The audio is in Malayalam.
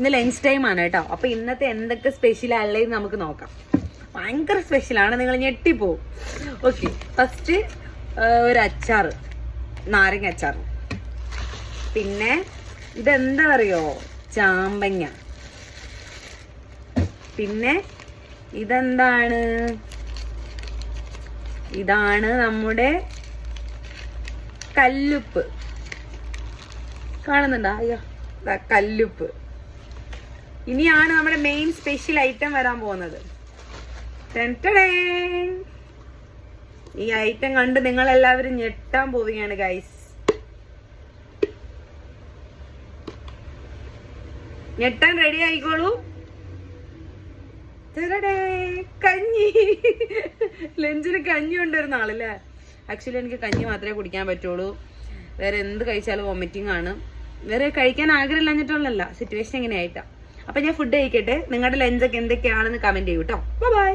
ഇന്ന് ലഞ്ച് ടൈം ആണ് കേട്ടോ. അപ്പൊ ഇന്നത്തെ എന്തൊക്കെ സ്പെഷ്യൽ അല്ലേന്ന് നമുക്ക് നോക്കാം. ഭയങ്കര സ്പെഷ്യലാണ്, നിങ്ങൾ ഞെട്ടിപ്പോവും. ഓക്കെ, ഫസ്റ്റ് ഒരു അച്ചാർ, നാരങ്ങ അച്ചാർ. പിന്നെ ഇതെന്താ അറിയോ, ചാമ്പങ്ങ. പിന്നെ ഇതെന്താണ്, ഇതാണ് നമ്മുടെ കല്ലുപ്പ്. കാണുന്നുണ്ടോ? അയ്യോ, കല്ലുപ്പ്. ഇനിയാണ് നമ്മുടെ മെയിൻ സ്പെഷ്യൽ ഐറ്റം വരാൻ പോകുന്നത്. ഈ ഐറ്റം കണ്ട് നിങ്ങൾ എല്ലാവരും ഞെട്ടാൻ പോവുകയാണ് ഗൈസ്. ഞെട്ടാൻ റെഡി ആയിക്കോളൂ. കഞ്ഞി. ലഞ്ചിന് കഞ്ഞി കൊണ്ടുവരുന്ന ആളല്ലേ. ആക്ച്വലി എനിക്ക് കഞ്ഞി മാത്രമേ കുടിക്കാൻ പറ്റുള്ളൂ. വേറെ എന്ത് കഴിച്ചാലും വോമിറ്റിംഗ് ആണ്. വേറെ കഴിക്കാൻ ആഗ്രഹമില്ലാഞ്ഞിട്ടുള്ളല്ല, സിറ്റുവേഷൻ എങ്ങനെയായിട്ടാ. അപ്പൊ ഞാൻ ഫുഡ് കഴിക്കട്ടെ. നിങ്ങളുടെ ലഞ്ചൊക്കെ എന്തൊക്കെയാണെന്ന് കമന്റ് ചെയ്യൂ കേട്ടോ. ബൈ.